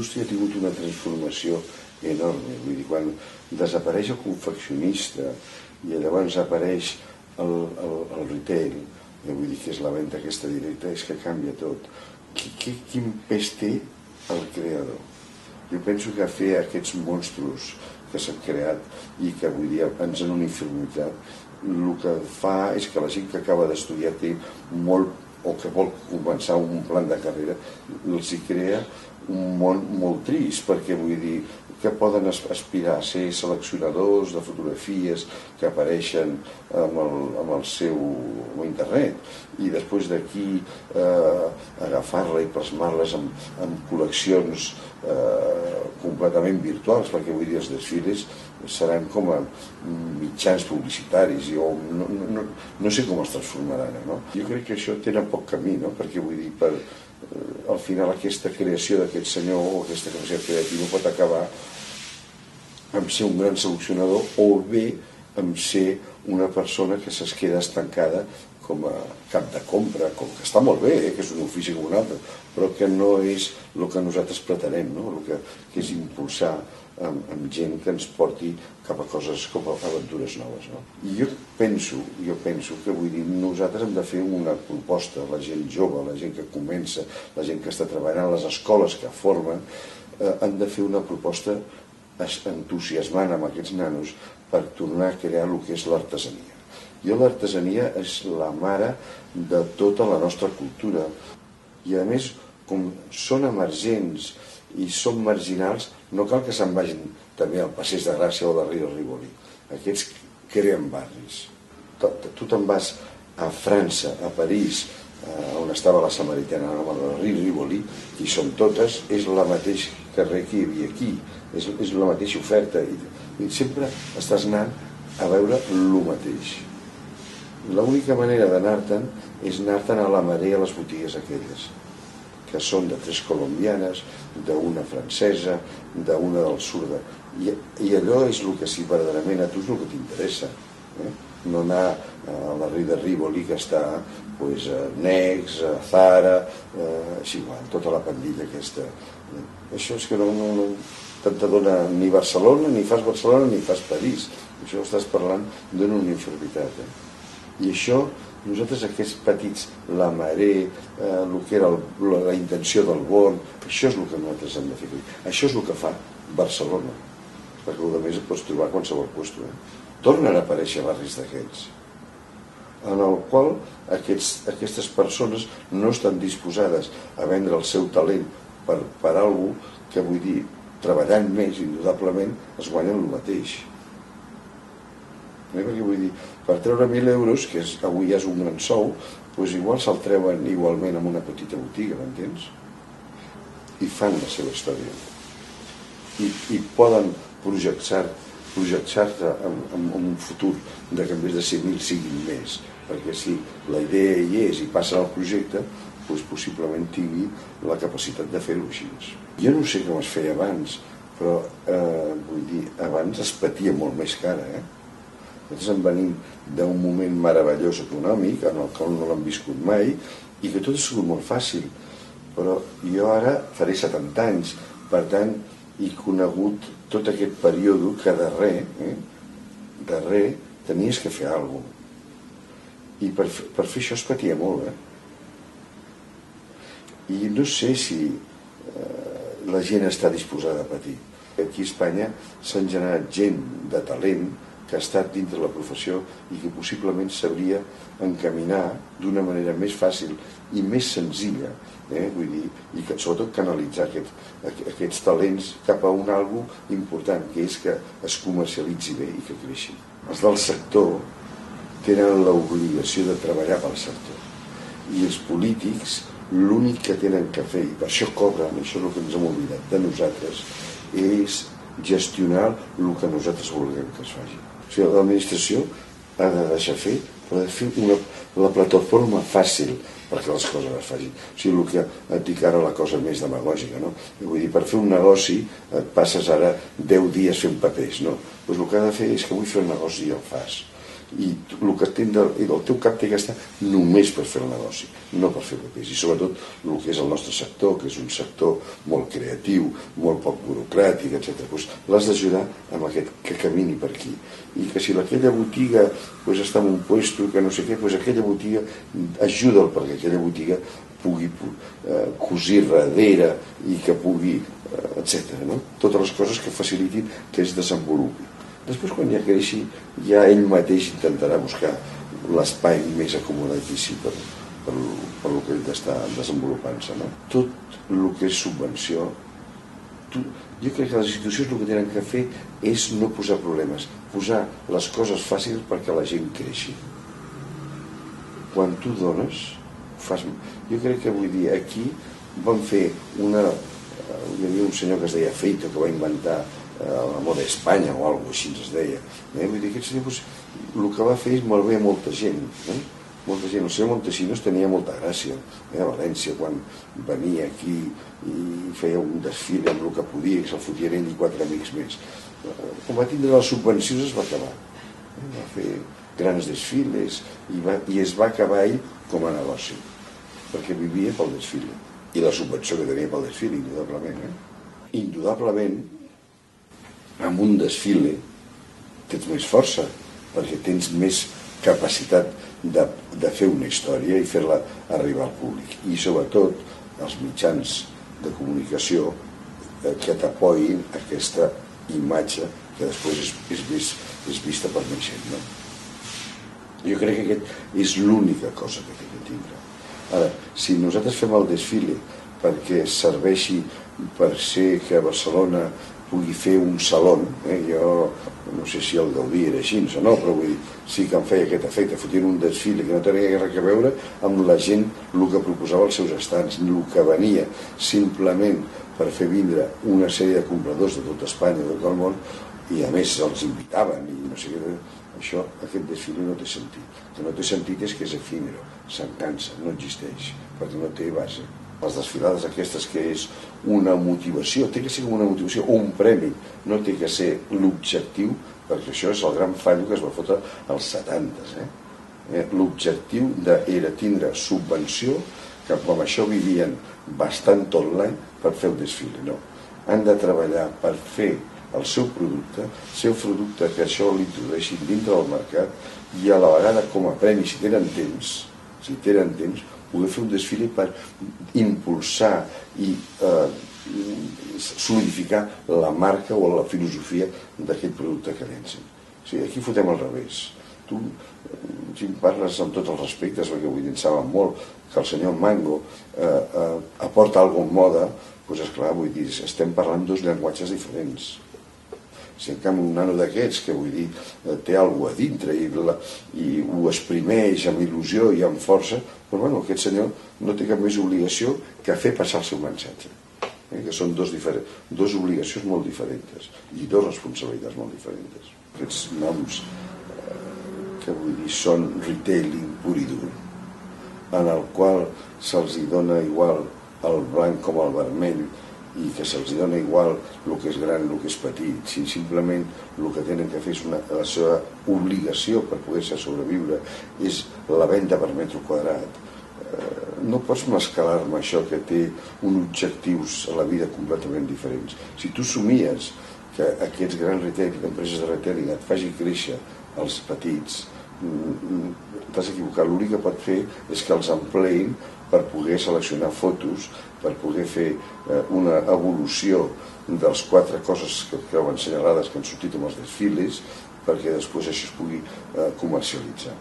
indústria ha tingut una transformació enorme. Vull dir, quan desapareix el confeccionista i llavors apareix el retail, vull dir que és la venda aquesta directa, és que canvia tot. Quin pes té el creador? Jo penso que fer aquests monstruos que s'han creat i que avui dia ens han uniformitzat, el que fa és que la gent que acaba d'estudiar té molt, o que vol començar un plan de carrera, els hi crea un món molt trist, perquè vull dir que poden aspirar a ser seleccionadors de fotografies que apareixen amb el seu internet i després d'aquí agafar-la i plasmar-les en col·leccions completament virtuals, perquè vull dir els desfiles seran com a mitjans publicitaris, jo no sé com es transformaran, no? Jo crec que això té poc camí, no? Perquè vull dir, al final aquesta creació d'aquest senyor o aquesta creació creativa pot acabar amb ser un gran seleccionador o bé amb ser una persona que es queda estancada com a cap de compra, com que està molt bé, que és un ofici com un altre, però que no és el que nosaltres pretenem, no? El que és impulsar amb gent que ens porti cap a coses, com a aventures noves, no? I jo penso que vull dir, nosaltres hem de fer una proposta, la gent jove, la gent que comença, la gent que està treballant, les escoles que formen, han de fer una proposta entusiasmant amb aquests nanos per tornar a crear el que és l'artesania. I l'artesania és la mare de tota la nostra cultura i a més, com són emergents i són marginals, no cal que se'n vagin també al Passeig de Gràcia o de Rio Rivoli. Aquests creen barris. Tu te'n vas a França, a París, on estava la Samaritana, a Rio Rivoli, i són totes, és el mateix carrer que hi havia aquí, és la mateixa oferta, i sempre estàs anant a veure el mateix. L'única manera d'anar-te'n és anar-te'n a la marea a les botigues aquelles, que són de 3 colombianes, d'una francesa, d'una del sud. I allò és el que sí, verdaderament, a tu és el que t'interessa. No anar a la Rio de Rivoli, que està a Next, a Zara, és igual, tota la pandilla aquesta. Això és que no t'adona ni Barcelona, ni fas Barcelona, ni fas París. Això estàs parlant d'una uniformitat. I això, nosaltres aquests petits, la Maré, el que era la intenció del Born, això és el que nosaltres hem de fer. Això és el que fa Barcelona, perquè el més pots trobar a qualsevol lloc. Tornen a aparèixer barris d'aquests, en el qual aquestes persones no estan disposades a vendre el seu talent per alguna cosa que, vull dir, treballant més, indudablement, es guanyen el mateix. Perquè vull dir, per treure 1.000 euros, que avui ja és un gran sou, doncs igual se'l treuen igualment en una petita botiga, m'entens? I fan la seva història. I poden projectar-se en un futur de que en vez de ser 1.000 siguin més, perquè si la idea hi és i passa al projecte, doncs possiblement tingui la capacitat de fer-ho així. Jo no sé com es feia abans, però vull dir, abans es patia molt més cara, Nosaltres en venim d'un moment meravellós econòmic, en el qual no l'hem viscut mai, i que tot ha sigut molt fàcil. Però jo ara faré 70 anys, per tant, he conegut tot aquest període que darrer tenies que fer alguna cosa. I per fer això es patia molt, I no sé si la gent està disposada a patir. Aquí a Espanya s'han generat gent de talent que ha estat dintre la professió i que possiblement sabria encaminar d'una manera més fàcil i més senzilla, vull dir, i que sobretot canalitzar aquests talents cap a un algo important, que és que es comercialitzi bé i que creixi. Els del sector tenen l'obligació de treballar pel sector i els polítics l'únic que tenen que fer, i per això cobren, això és el que ens hem oblidat de nosaltres, és gestionar el que nosaltres vulguem que es faci. O sigui, l'administració ha de deixar fer, però ha de fer la plataforma fàcil perquè les coses es facin. O sigui, el que et dic ara la cosa més demagògica, no? Vull dir, per fer un negoci et passes ara 10 dies fent papers, no? Doncs el que ha de fer és que vull fer un negoci i el fas. i el teu cap té que estar només per fer el negoci, no per fer papers. I sobretot el que és el nostre sector, que és un sector molt creatiu, molt poc burocràtic, etc. L'has d'ajudar amb aquest que camini per aquí. I que si aquella botiga està en un puesto que no sé què, aquella botiga ajuda'l perquè aquella botiga pugui cosir darrere i que pugui, etc. Totes les coses que facilitin que es desenvolupi. Després, quan ja creixi, ja ell mateix intentarà buscar l'espai més acomodatici per el que ell està desenvolupant-se. Tot el que és subvenció, jo crec que les institucions el que tenen que fer és no posar problemes, posar les coses fàcils perquè la gent creixi. Quan tu dones, fas... Jo crec que vull dir, aquí van fer una... Hi havia un senyor que es deia Feito, que va inventar la moda d'Espanya o alguna cosa així es deia. Vull dir, aquest senyor, el que va fer és malbé molta gent. Molta gent. El senyor Montesinos tenia molta gràcia a València, quan venia aquí i feia un desfile amb el que podia, que se'l fotien ell i 4 amics més. Quan va tindre les subvencions es va acabar. Va fer grans desfiles i es va acabar ell com a negoci, perquè vivia pel desfile. I la subvenció que tenia pel desfile, indudablement. Indudablement, amb un desfile tens més força, perquè tens més capacitat de fer una història i fer-la arribar al públic. I sobretot els mitjans de comunicació que t'apoyin aquesta imatge que després és vista per més gent. Jo crec que aquest és l'única cosa que té que tindre. Ara, si nosaltres fem el desfile perquè serveixi per ser que a Barcelona pugui fer un saló, jo no sé si el Gaudí era així o no, però vull dir, sí que em feia aquest efecte, fotien un desfile que no tenia res a veure amb la gent, el que proposava els seus estants, el que venia simplement per fer vindre una sèrie de compradors de tot Espanya, de tot el món, i a més els invitaven i no sé què. Això, aquest desfile no té sentit. El que no té sentit és que és efímero, s'encansa, no existeix, perquè no té base. Les desfilades aquestes que és una motivació, té que ser com una motivació o un premi, no té que ser l'objectiu, perquè això és el gran fallo que es va fotre als 70. L'objectiu era tindre subvenció, que com això vivien bastant tot l'any per fer el desfile. No, han de treballar per fer el seu producte que això l'introdueixin dintre del mercat i a la vegada com a premi, si tenen temps, poder fer un desfile per impulsar i solidificar la marca o la filosofia d'aquest producte que llencen. Aquí fotem al revés. Tu, si em parles amb tots els respectes, perquè vull dir, em saben molt que el senyor Mango aporta alguna cosa en moda, doncs esclar, vull dir, estem parlant dos llenguatges diferents. Si en canvi un nano d'aquests, que vull dir, té alguna cosa a dintre i ho exprimeix amb il·lusió i amb força, però bueno, aquest senyor no té cap més obligació que fer passar el seu missatge. Que són dos obligacions molt diferents i dos responsabilitats molt diferents. Aquests noms que vull dir són retailing pur i dur, en el qual se'ls dona igual el blanc com el vermell i que se'ls dona igual el que és gran, el que és petit, si simplement el que tenen que fer és la seva obligació per poder-se sobreviure és la venda per metre quadrat. No pots mescalar-me això que té uns objectius a la vida completament diferents. Si tu somies que aquests grans retailing, empreses de retailing et faci créixer els petits, t'has equivocat. L'únic que pot fer és que els empleïn per poder seleccionar fotos, per poder fer una evolució de les 4 coses que creuen senyalades que han sortit amb els desfiles, perquè després això es pugui comercialitzar.